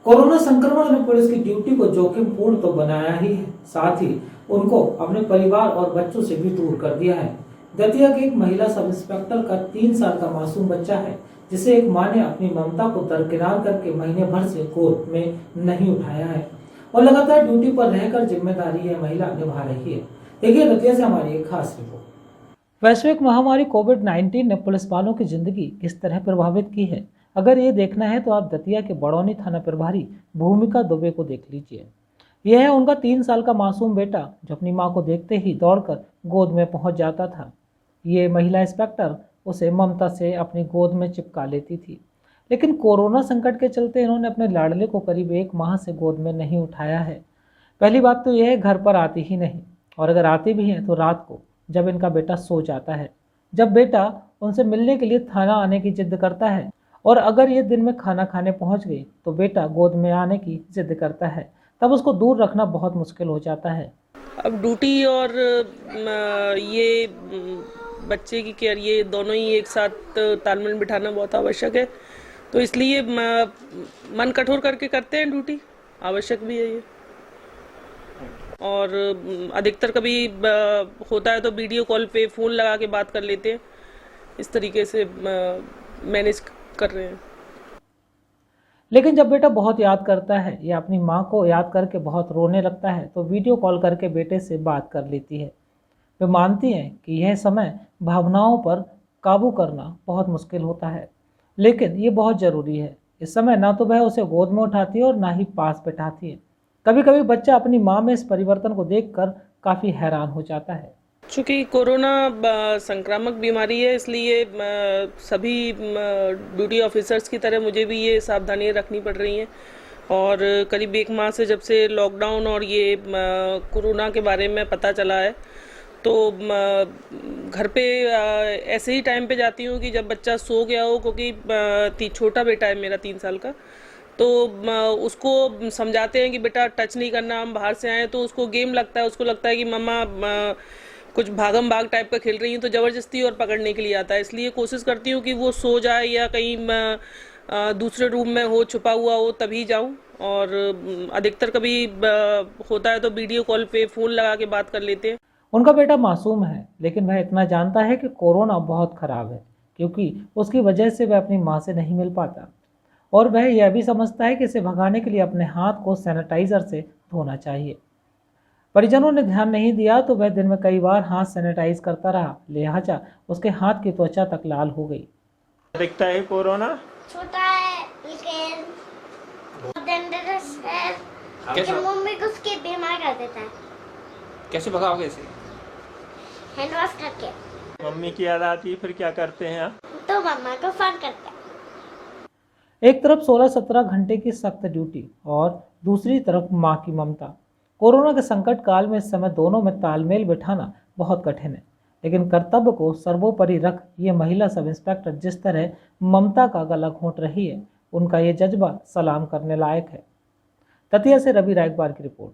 Corona संक्रमण ने police की ड्यूटी को जोखिमपूर्ण तो बनाया ही है, साथ ही उनको अपने परिवार और बच्चों से भी दूर कर दिया है। दतिया की एक महिला सब इंस्पेक्टर का 3 साल का मासूम बच्चा है, जिसे एक मां ने अपनी ममता को दरकिनार करके महीने भर से गोद में नहीं उठाया है और लगातार ड्यूटी पर रहकर जिम्मेदारी यह महिला निभा रही है। देखिए दतिया से हमारी एक खास रिपोर्ट। वैश्विक महामारी कोविड-19 ने पुलिस वालों की जिंदगी किस तरह प्रभावित की है, अगर ये देखना है तो आप दतिया के बड़ौनी थाना प्रभारी भूमिका दुबे को देख लीजिए। यह है उनका 3 साल का मासूम बेटा, जो अपनी मां को देखते ही दौड़कर गोद में पहुंच जाता था। ये महिला इंस्पेक्टर उसे ममता से अपनी गोद में चिपका लेती थी, लेकिन कोरोना संकट के चलते इन्होंने अपने लाडले को करीब 1 माह से गोद में नहीं उठाया है। पहली बात तो यह है, घर पर आती ही नहीं, और अगर आती भी हैं तो रात को, जब इनका बेटा सो जाता है। जब बेटा उनसे मिलने के लिए थाना आने की जिद करता है, और अगर ये दिन में खाना खाने पहुंच गई तो बेटा गोद में आने की जिद करता है, तब उसको दूर रखना बहुत मुश्किल हो जाता है। अब ड्यूटी और ये बच्चे की केयर, ये दोनों ही एक साथ तालमेल बिठाना बहुत आवश्यक है, तो इसलिए मन कठोर करके करते हैं ड्यूटी, आवश्यक भी है ये। और अधिकतर कभी होता है तो वीडियो कॉल पे फ़ोन लगा के बात कर लेते हैं, इस तरीके से मैनेज कर रहे हैं। लेकिन जब बेटा बहुत याद करता है या अपनी मां को याद करके बहुत रोने लगता है तो वीडियो कॉल करके बेटे से बात कर लेती है। वे मानती हैं कि यह समय भावनाओं पर काबू करना बहुत मुश्किल होता है, लेकिन ये बहुत ज़रूरी है। इस समय ना तो वह उसे गोद में उठाती है और ना ही पास बैठाती है। कभी कभी बच्चा अपनी मां में इस परिवर्तन को देखकर काफ़ी हैरान हो जाता है। चूँकि कोरोना संक्रामक बीमारी है, इसलिए सभी ड्यूटी ऑफिसर्स की तरह मुझे भी ये सावधानियाँ रखनी पड़ रही हैं। और करीब 1 माह से जब से लॉकडाउन और ये कोरोना के बारे में पता चला है, तो घर पे ऐसे ही टाइम पे जाती हूँ कि जब बच्चा सो गया हो, क्योंकि छोटा बेटा है मेरा 3 साल का, तो उसको समझाते हैं कि बेटा टच नहीं करना, हम बाहर से आए तो उसको गेम लगता है, उसको लगता है कि मम्मा कुछ भागम भाग टाइप का खेल रही हैं, तो ज़बरदस्ती और पकड़ने के लिए आता है। इसलिए कोशिश करती हूँ कि वो सो जाए या कहीं दूसरे रूम में हो, छुपा हुआ हो, तभी जाऊँ। और अधिकतर कभी होता है तो वीडियो कॉल पे फ़ोन लगा के बात कर लेते हैं। उनका बेटा मासूम है, लेकिन वह इतना जानता है कि कोरोना बहुत खराब है, क्योंकि उसकी वजह से वह अपनी मां से नहीं मिल पाता, और वह यह भी समझता है कि इसे भगाने के लिए अपने हाथ को सैनिटाइजर से धोना चाहिए। परिजनों ने ध्यान नहीं दिया तो वह दिन में कई बार हाथ सैनिटाइज करता रहा, लिहाजा उसके हाथ की त्वचा तक लाल हो गई। दिखता है कोरोना छोटा है लेकिन बहुत डेंजरस है, कैसे? मम्मी को उसके बीमार कर देता है। कैसे भगाओगे इसे? हैंड वॉश करके। मम्मी की याद आती है, फिर क्या करते हैं आप? तो मम्मा को फोन करते हैं। एक तरफ 16-17 घंटे की सख्त ड्यूटी और दूसरी तरफ मां की ममता। कोरोना के संकट काल में इस समय दोनों में तालमेल बिठाना बहुत कठिन है, लेकिन कर्तव्य को सर्वोपरि रख ये महिला सब इंस्पेक्टर जिस तरह ममता का गला घोंट रही है, उनका ये जज्बा सलाम करने लायक है। दतिया से रवि रायकबार की report.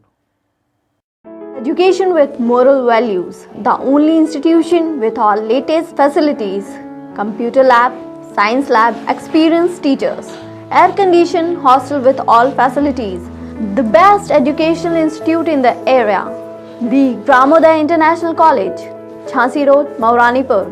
Education with moral values, the only institution with all latest facilities, computer lab, science lab, experienced teachers, air-conditioned hostel with all facilities, the best educational institute in the area, the Pramodaya International College, Jhansi Road, Mauranipur.